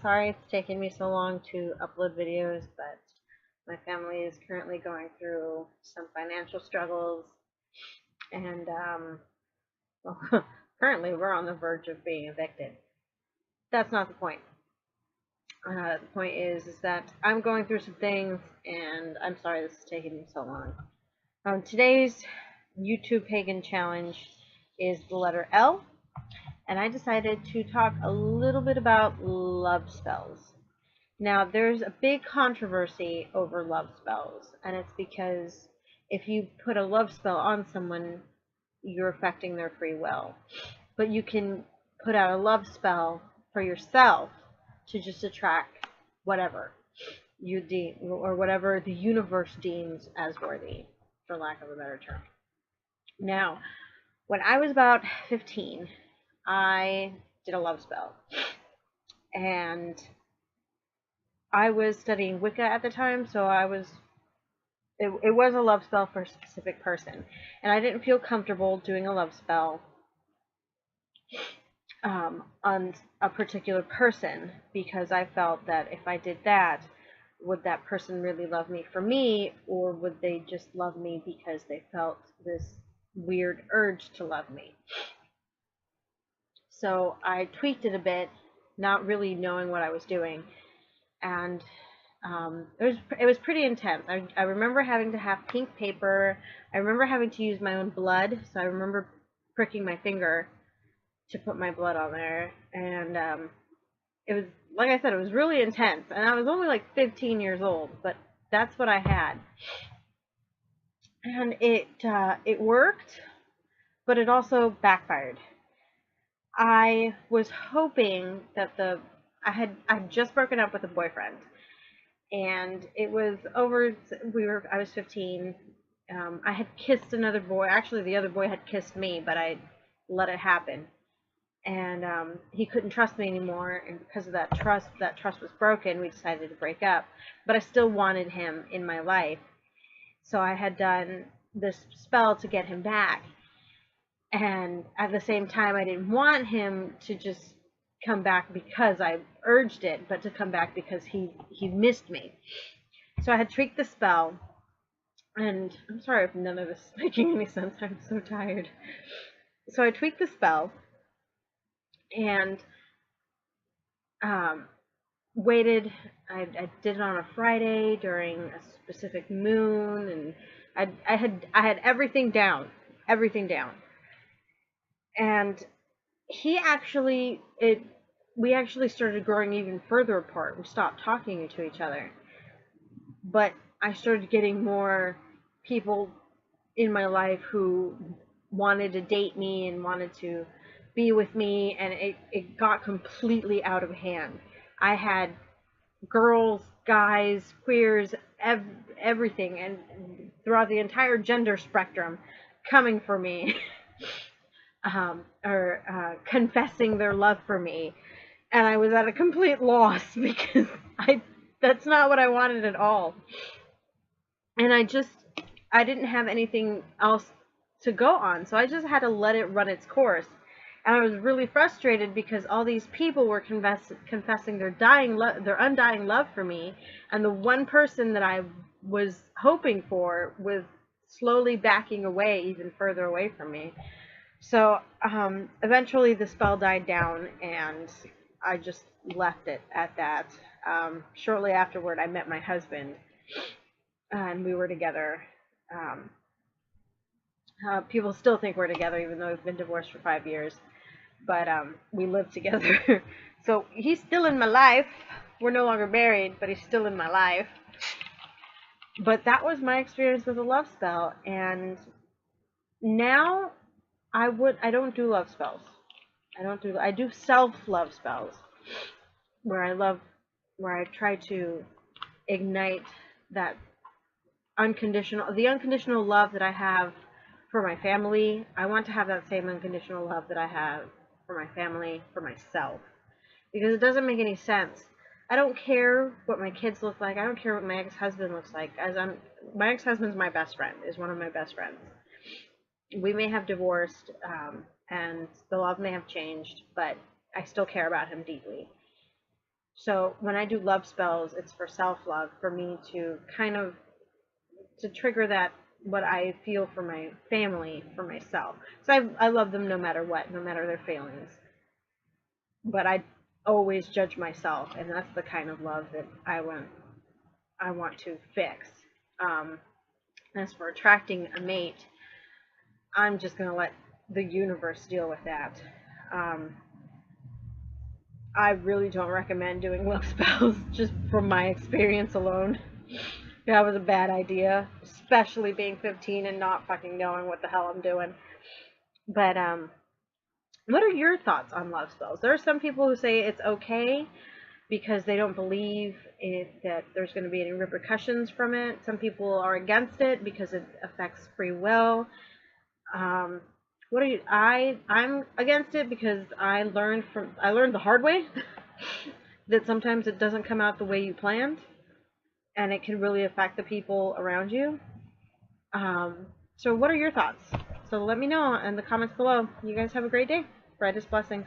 sorry it's taken me so long to upload videos, but my family is currently going through some financial struggles, and well, currently we're on the verge of being evicted. That's not the point. The point is that I'm going through some things, and I'm sorry this is taking me so long. Today's YouTube Pagan challenge is the letter L, and I decided to talk a little bit about love spells. Now, there's a big controversy over love spells, and it's because if you put a love spell on someone, you're affecting their free will. But you can put out a love spell for yourself to just attract whatever you deem, or whatever the universe deems as worthy, for lack of a better term. Now, when I was about 15, I did a love spell, and I was studying Wicca at the time, so it was a love spell for a specific person, and I didn't feel comfortable doing a love spell on a particular person, because I felt that if I did that, would that person really love me for me, or would they just love me because they felt this weird urge to love me? So I tweaked it a bit, not really knowing what I was doing, and it was pretty intense. I remember having to have pink paper. I remember having to use my own blood, so I remember pricking my finger to put my blood on there, and it was, like I said, it was really intense, and I was only like 15 years old, but that's what I had, and it worked, but it also backfired. I was hoping that I'd just broken up with a boyfriend, and it was over. I was 15. I had kissed another boy. Actually, the other boy had kissed me, but I let it happen. And he couldn't trust me anymore, and because of that trust was broken, we decided to break up. But I still wanted him in my life, so I had done this spell to get him back. And at the same time, I didn't want him to just come back because I urged it, but to come back because he missed me. So I had tweaked the spell, and I'm sorry if none of this is making any sense. I'm so tired. So I tweaked the spell, and waited. I did it on a Friday during a specific moon, and I had everything down, and we actually started growing even further apart. We stopped talking to each other, but I started getting more people in my life who wanted to date me and wanted to be with me, and it got completely out of hand. I had girls, guys, queers, everything, and throughout the entire gender spectrum coming for me or confessing their love for me, and I was at a complete loss because that's not what I wanted at all. And I didn't have anything else to go on, so I just had to let it run its course. And I was really frustrated because all these people were confessing their undying love for me, and the one person that I was hoping for was slowly backing away, even further away from me. So eventually the spell died down, and I just left it at that. Shortly afterward, I met my husband, and we were together. People still think we're together, even though we've been divorced for 5 years. But we live together. So he's still in my life. We're no longer married, but he's still in my life. But that was my experience with a love spell, and now I don't do love spells. I do self-love spells, where I try to ignite the unconditional love that I have for my family. I want to have that same unconditional love that I have for my family, for myself, because it doesn't make any sense. I don't care what my kids look like. I don't care what my ex-husband looks like. My ex-husband's my best friend, is one of my best friends. We may have divorced, and the love may have changed, but I still care about him deeply. So when I do love spells, it's for self-love, for me to kind of to trigger that what I feel for my family, for myself. So I love them no matter what, no matter their failings. But I always judge myself, and that's the kind of love that I want to fix. As for attracting a mate, I'm just going to let the universe deal with that. I really don't recommend doing love spells, just from my experience alone. That was a bad idea, especially being 15 and not fucking knowing what the hell I'm doing. But what are your thoughts on love spells? There are some people who say it's okay because they don't believe that there's going to be any repercussions from it. Some people are against it because it affects free will. What are you? I'm against it because I learned the hard way that sometimes it doesn't come out the way you planned, and it can really affect the people around you. So what are your thoughts? So let me know in the comments below. You guys have a great day. Brightest blessings.